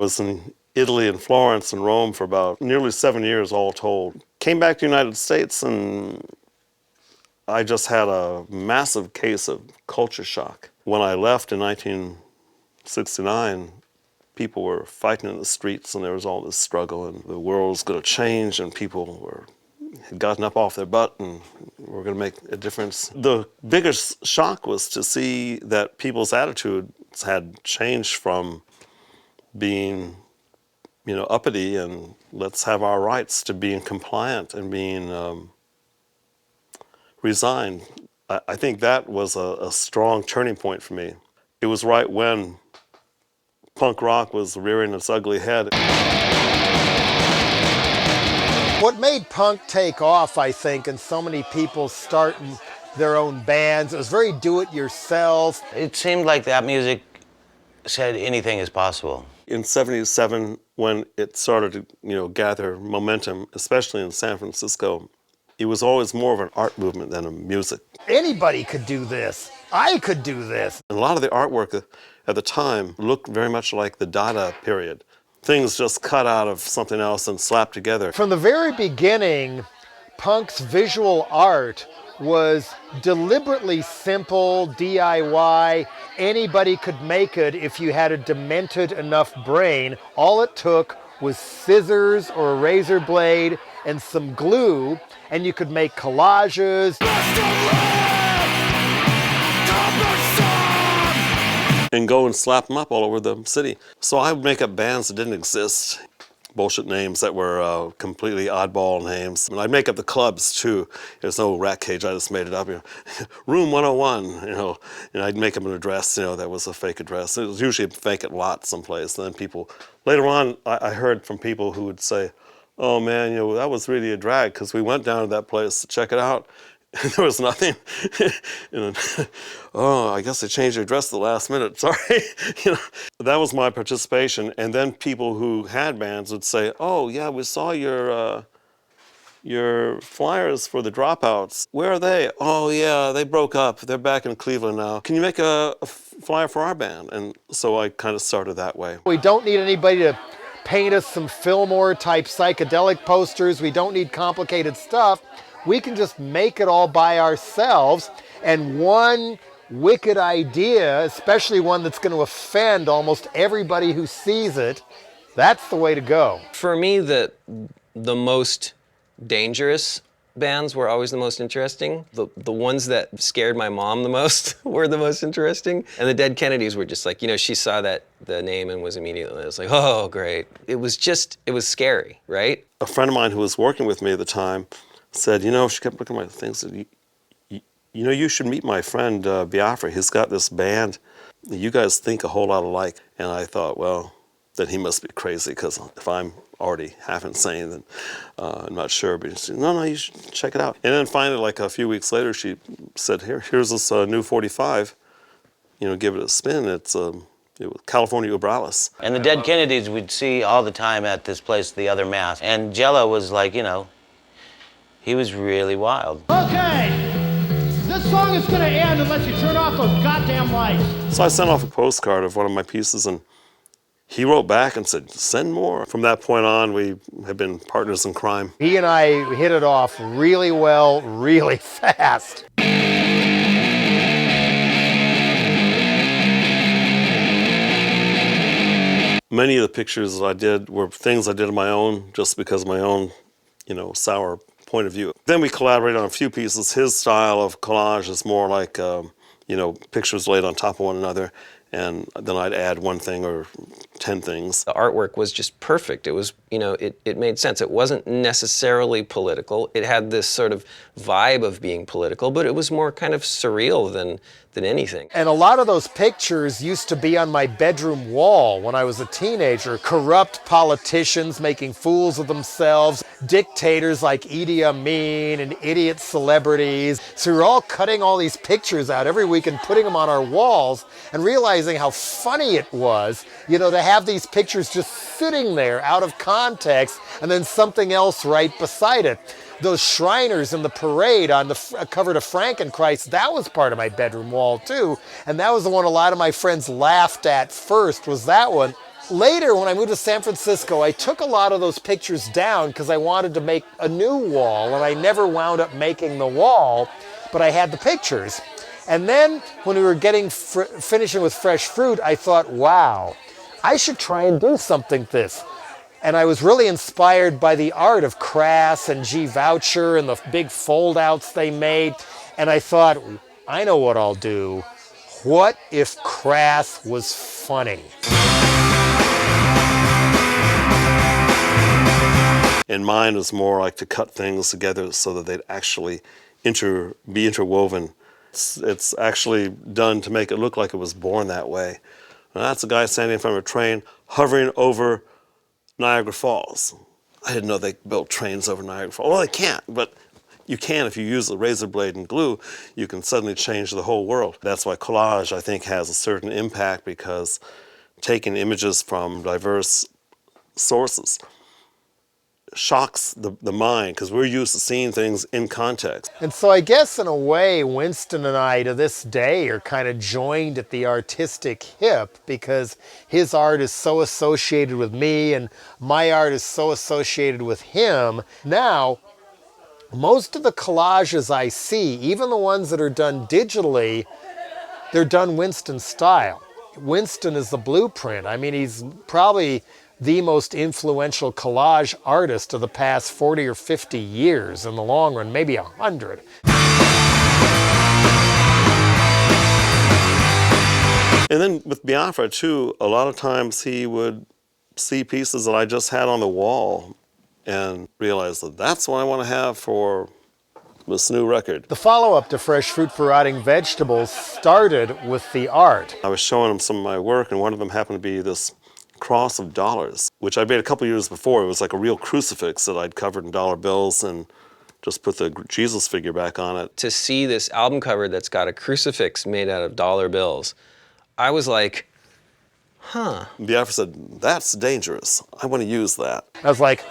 Was in Italy and Florence and Rome for about nearly 7 years all told. Came back to the United States and I just had a massive case of culture shock. When I left in 1969, people were fighting in the streets and there was all this struggle and the world was going to change and people had gotten up off their butt and were going to make a difference. The biggest shock was to see that people's attitudes had changed from being, uppity and let's have our rights to being compliant and being resigned. I think that was a strong turning point for me. It was right when punk rock was rearing its ugly head. What made punk take off, I think, and so many people starting their own bands, it was very do-it-yourself. It seemed like that music said anything is possible. In '77, when it started to gather momentum, especially in San Francisco, it was always more of an art movement than a music. Anybody could do this. I could do this. And a lot of the artwork at the time looked very much like the Dada period. Things just cut out of something else and slapped together. From the very beginning, punk's visual art was deliberately simple, DIY. Anybody could make it if you had a demented enough brain. All it took was scissors or a razor blade and some glue, and you could make collages. And go and slap them up all over the city. So I would make up bands that didn't exist. Bullshit names that were completely oddball names. And I'd make up the clubs too. There's no Rat Cage, I just made it up. Room 101, and I'd make up an address, that was a fake address. It was usually a vacant lot someplace. And then people, later on, I heard from people who would say, oh man, that was really a drag because we went down to that place to check it out. And there was nothing. Oh, I guess they changed their address at the last minute. Sorry. That was my participation. And then people who had bands would say, oh yeah, we saw your flyers for the Dropouts. Where are they? Oh yeah, they broke up. They're back in Cleveland now. Can you make a flyer for our band? And so I kind of started that way. We don't need anybody to paint us some Fillmore-type psychedelic posters. We don't need complicated stuff. We can just make it all by ourselves, and one wicked idea, especially one that's going to offend almost everybody who sees it, that's the way to go. For me, the most dangerous bands were always the most interesting. The ones that scared my mom the most were the most interesting. And the Dead Kennedys were just like, she saw the name and was immediately, it was like, oh, great. It was scary, right? A friend of mine who was working with me at the time said, she kept looking at my things, said, you should meet my friend Biafra. He's got this band. You guys think a whole lot alike. And I thought, well, then he must be crazy, because if I'm already half insane, then I'm not sure. But she said, no, you should check it out. And then finally, like a few weeks later, she said, here's this new 45. Give it a spin. It was California Ubralis. And the Dead Kennedys we'd see all the time at this place, The Other Mass. And Jello was like, he was really wild. Okay, this song is gonna end unless you turn off those goddamn lights. So I sent off a postcard of one of my pieces, and he wrote back and said, send more. From that point on, we have been partners in crime. He and I hit it off really well, really fast. Many of the pictures I did were things I did on my own, just because of my own, sour point of view. Then we collaborated on a few pieces. His style of collage is more like, pictures laid on top of one another, and then I'd add one thing or 10 things. The artwork was just perfect. It was, it made sense. It wasn't necessarily political. It had this sort of vibe of being political, but it was more kind of surreal than anything. And a lot of those pictures used to be on my bedroom wall when I was a teenager. Corrupt politicians making fools of themselves, dictators like Idi Amin, and idiot celebrities. So we were all cutting all these pictures out every week and putting them on our walls and realizing how funny it was, to have these pictures just sitting there out of context and then something else right beside it. Those Shriners in the parade on the cover to Frankenchrist, that was part of my bedroom wall too. And that was the one a lot of my friends laughed at first, was that one. Later, when I moved to San Francisco, I took a lot of those pictures down because I wanted to make a new wall, and I never wound up making the wall, but I had the pictures. And then when we were finishing with Fresh Fruit, I thought, wow, I should try and do something this. And I was really inspired by the art of Crass and G. Voucher and the big fold-outs they made. And I thought, I know what I'll do. What if Crass was funny? And mine was more like to cut things together so that they'd actually be interwoven. It's actually done to make it look like it was born that way. And that's a guy standing in front of a train hovering over Niagara Falls. I didn't know they built trains over Niagara Falls. Well, they can't, but you can if you use a razor blade and glue. You can suddenly change the whole world. That's why collage, I think, has a certain impact, because taking images from diverse sources shocks the mind, because we're used to seeing things in context. And so I guess in a way, Winston and I to this day are kind of joined at the artistic hip, because his art is so associated with me and my art is so associated with him. Now, most of the collages I see, even the ones that are done digitally, they're done Winston style. Winston is the blueprint. I mean, he's probably the most influential collage artist of the past 40 or 50 years in the long run, maybe 100. And then with Biafra too, a lot of times he would see pieces that I just had on the wall and realize that that's what I want to have for this new record. The follow-up to Fresh Fruit for Rotting Vegetables started with the art. I was showing him some of my work, and one of them happened to be this cross of dollars, which I made a couple years before. It was like a real crucifix that I'd covered in dollar bills and just put the Jesus figure back on it. To see this album cover that's got a crucifix made out of dollar bills, I was like, huh. Biafra said, that's dangerous. I want to use that. I was like,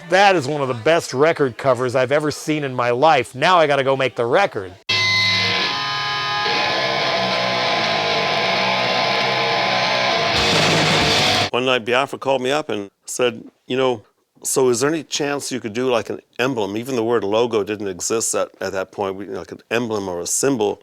that is one of the best record covers I've ever seen in my life. Now I got to go make the record. One night Biafra called me up and said, you know, so is there any chance you could do like an emblem? Even the word logo didn't exist at that point. Like an emblem or a symbol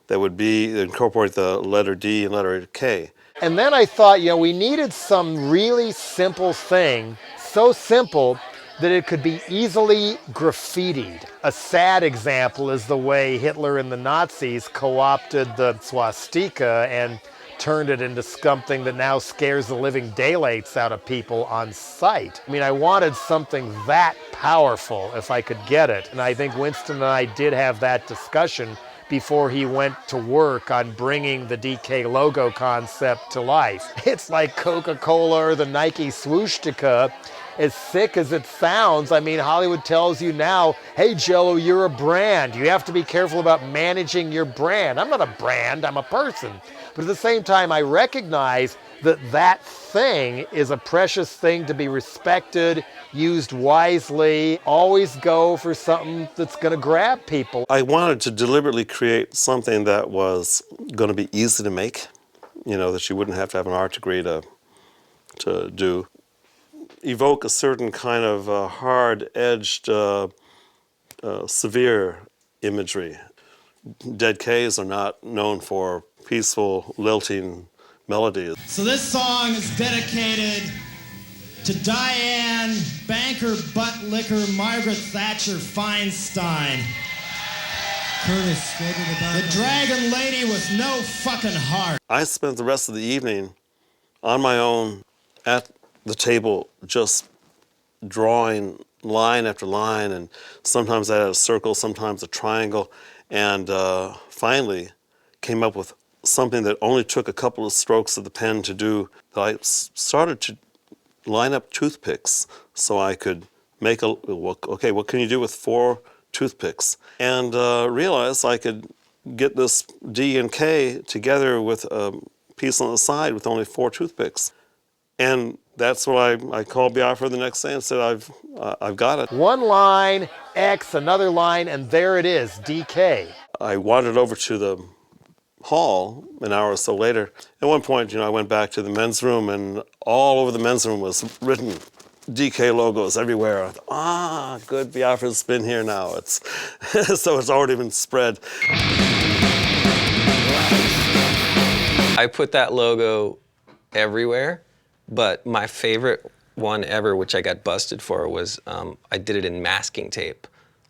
that would incorporate the letter D and letter K. And then I thought, you know, we needed some really simple thing, so simple that it could be easily graffitied. A sad example is the way Hitler and the Nazis co-opted the swastika and turned it into something that now scares the living daylights out of people on sight. I mean, I wanted something that powerful if I could get it. And I think Winston and I did have that discussion before he went to work on bringing the DK logo concept to life. It's like Coca-Cola or the Nike Swoostica. As sick as it sounds, I mean, Hollywood tells you now, hey, Jello, you're a brand. You have to be careful about managing your brand. I'm not a brand, I'm a person. But at the same time, I recognize that that thing is a precious thing to be respected, used wisely. Always go for something that's going to grab people. I wanted to deliberately create something that was going to be easy to make, you know, that you wouldn't have to have an art degree to do. Evoke a certain kind of hard-edged, severe imagery. Dead K's are not known for peaceful, lilting melodies. So this song is dedicated to Diane Banker Butt Liquor Margaret Thatcher Feinstein. Curtis, go to the back. The dragon lady with no fucking heart. I spent the rest of the evening on my own at the table, just drawing line after line, and sometimes I had a circle, sometimes a triangle, and finally came up with something that only took a couple of strokes of the pen to do. I started to line up toothpicks so I could make okay, what can you do with 4 toothpicks? And realized I could get this D and K together with a piece on the side with only 4 toothpicks. And that's what I called Biafra the next day and said, I've got it. One line, X, another line, and there it is, DK. I wandered over to the hall an hour or so later. At one point, I went back to the men's room, and all over the men's room was written DK logos everywhere. I thought, good, Biafra's been here now. It's so it's already been spread. I put that logo everywhere, but my favorite one ever, which I got busted for, was I did it in masking tape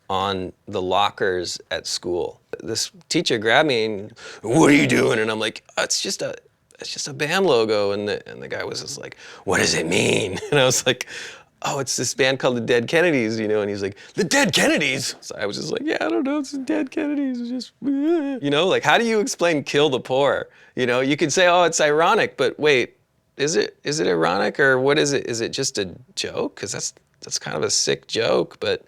on the lockers at school. This teacher grabbed me and, "What are you doing?" And I'm like, it's just a band logo. And the guy was just like, "What does it mean?" And I was like, "Oh, it's this band called the Dead Kennedys, And he's like, "The Dead Kennedys?" So I was just like, "Yeah, I don't know, it's the Dead Kennedys." It's just, like, how do you explain Kill the Poor? You could say, oh, it's ironic, but wait, is it ironic, or what is it? Is it just a joke? Because that's kind of a sick joke, but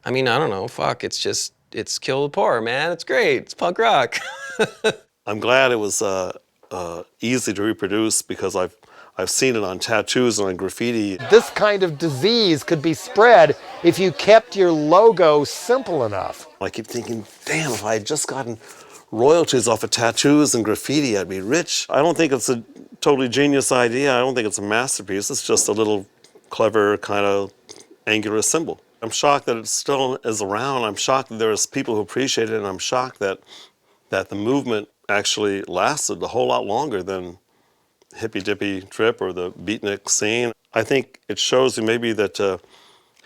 I mean, I don't know, fuck, it's Kill the Poor, man. It's great, it's punk rock. I'm glad it was easy to reproduce, because I've seen it on tattoos and on graffiti. This kind of disease could be spread if you kept your logo simple enough. I keep thinking, damn, if I had just gotten royalties off of tattoos and graffiti, I'd be rich. I don't think it's a totally genius idea. I don't think it's a masterpiece. It's just a little clever kind of angular symbol. I'm shocked that it still is around. I'm shocked that there's people who appreciate it, and I'm shocked that the movement actually lasted a whole lot longer than Hippy Dippy Trip or the beatnik scene. I think it shows you maybe that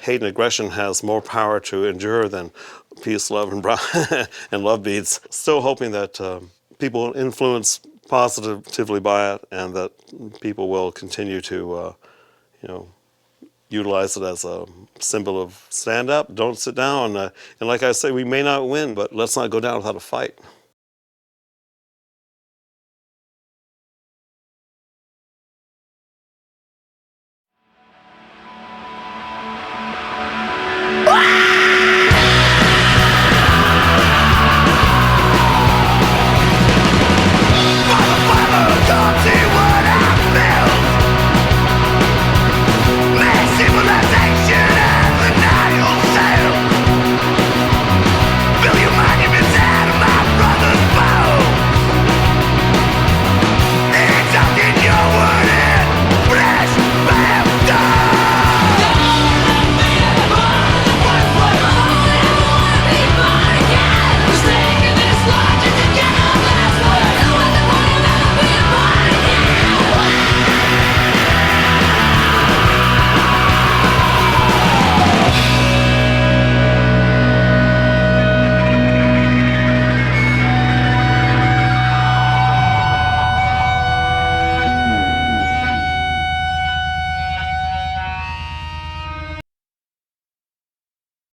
hate and aggression has more power to endure than peace, love, and and love beats. Still hoping that people will influence positively by it, and that people will continue to, utilize it as a symbol of stand up, don't sit down. And like I say, we may not win, but let's not go down without a fight.